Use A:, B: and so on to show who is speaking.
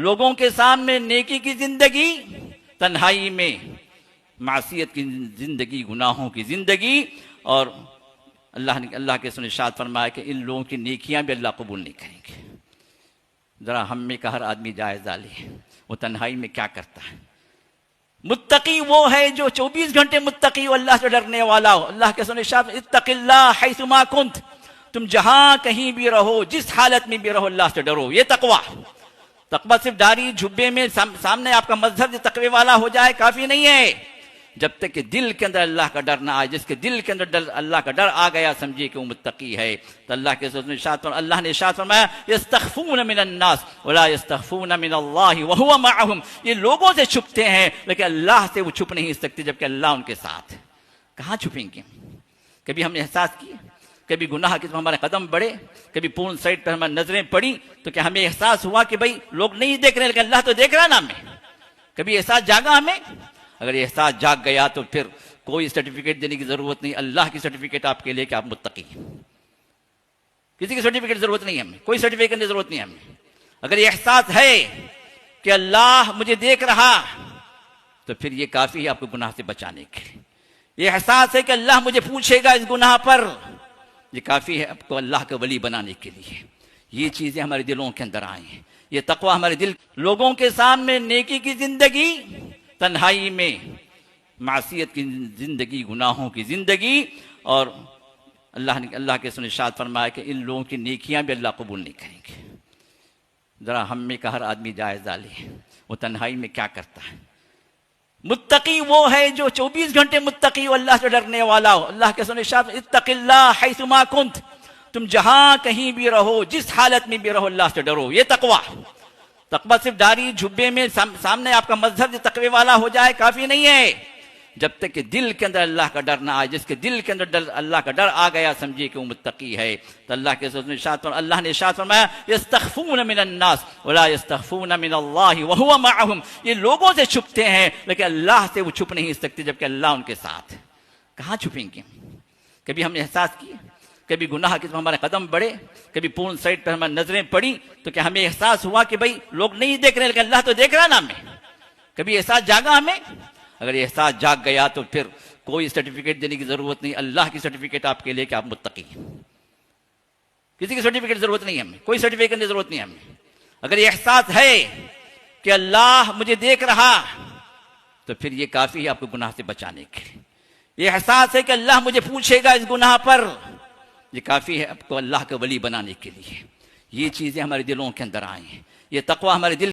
A: लोगों के सामने नेकी की जिंदगी, तन्हाई में मासियत की जिंदगी, गुनाहों की जिंदगी। और अल्लाह के सुने इरशाद फरमाया कि इन लोगों की नेकियां भी अल्लाह कबूल नहीं करेंगे। जरा हम में का हर आदमी जायजा ले, वो तन्हाई में क्या करता है। मुत्तकी वो है जो 24 घंटे मुत्तकी हो, अल्लाह से डरने वाला हो। अल्लाह के सुने इरशाद, इत्तकिल्लाह हैसुमा कुंत, तुम जहां कहीं भी रहो, जिस हालत में भी रहो, अल्लाह से डरो। ये तकवा। तकवा सिर्फ दाढ़ी झुब्बे में सामने आपका मजहब तकवे वाला हो जाए काफी नहीं है। जब तक कि दिल के अंदर अल्लाह का डर ना आए, जिसके दिल के अंदर अल्लाह का डर आ गया, समझिए कि वो मुत्तकी है। तो अल्लाह के अल्लाह ने इरशाद फरमाया, यस्तखफून मिनन्नास वला यस्तखफून मिनल्लाहि व हुवा मअहुम, ये लोगों से छुपते हैं लेकिन अल्लाह से वो छुप नहीं सकते, जबकि अल्लाह उनके साथ। कहाँ छुपेंगे? कभी हमने एहसास किया, कभी गुनाह की तरफ हमारे कदम बढ़े, कभी पूर्ण साइड पर हमारी नजरें पड़ी, तो क्या हमें एहसास हुआ कि भाई लोग नहीं देख रहे लेकिन अल्लाह तो देख रहा ना हमें? कभी एहसास जागा हमें? अगर ये एहसास जाग गया तो फिर कोई सर्टिफिकेट देने की जरूरत नहीं। अल्लाह की सर्टिफिकेट आपके लिए कि आप मुत्तकी हैं। किसी की सर्टिफिकेट की जरूरत नहीं है हमें, कोई सर्टिफिकेट की जरूरत नहीं है हमें। अगर ये एहसास है कि अल्लाह मुझे देख रहा, तो फिर ये काफी है आपको गुनाह से बचाने के लिए। ये एहसास है कि अल्लाह मुझे पूछेगा इस गुनाह पर, ये काफी है आपको अल्लाह का वली बनाने के लिए। ये चीजें हमारे दिलों के अंदर आई हैं, ये तकवा हमारे दिल। लोगों के सामने नेकी की जिंदगी, तन्हाई में मासियत की जिंदगी, गुनाहों की जिंदगी। और अल्लाह के सुने इरशाद फरमाया कि इन लोगों की नेकियां भी अल्लाह कबूल नहीं करेंगे। जरा हम में का हर आदमी जायजा ले, वो तन्हाई में क्या करता है। मुत्तकी वो है जो 24 घंटे मुत्तकी हो, अल्लाह से डरने वाला हो। अल्लाह के सुने इरशाद, इत्तकिल्लाह हैसुमा कुंत, तुम जहां कहीं भी रहो, जिस हालत में भी रहो, अल्लाह से डरो। ये तकवा। तकवा सिर्फ दाढ़ी झुब्बे में सामने आपका मजहब तकवे वाला हो जाए काफी नहीं है। जब तक कि दिल के अंदर अल्लाह का डर ना आए, जिसके दिल के अंदर अल्लाह का डर आ गया, समझिए कि वो मुत्तकी है। तो अल्लाह के अल्लाह ने इरशाद फरमाया, यस्तखफून मिनन्नास वला यस्तखफून मिनल्लाहि व हुवा मअहुम, ये लोगों से छुपते हैं लेकिन अल्लाह से वो छुप नहीं सकते, जबकि अल्लाह उनके साथ। कहाँ छुपेंगे? कभी हमने एहसास किया, कभी गुनाह की तरफ हमारे कदम बढ़े, कभी पूर्ण साइड पर हमारी नजरें पड़ी, तो क्या हमें एहसास हुआ कि भाई लोग नहीं देख रहे लेकिन अल्लाह तो देख रहा ना हमें? कभी एहसास जागा हमें? अगर ये एहसास जाग गया तो फिर कोई सर्टिफिकेट देने की जरूरत नहीं। अल्लाह की सर्टिफिकेट आपके लिए कि आप मुत्तकी हैं। किसी की सर्टिफिकेट की जरूरत नहीं है हमें, कोई सर्टिफिकेट की जरूरत नहीं है हमें। अगर ये एहसास है कि अल्लाह मुझे देख रहा, तो फिर ये काफी है आपको गुनाह से बचाने के लिए। ये एहसास है कि अल्लाह मुझे पूछेगा इस गुनाह पर, ये काफी है आपको अल्लाह का वली बनाने के लिए। ये चीजें हमारे दिलों के अंदर आई हैं, ये तकवा हमारे दिल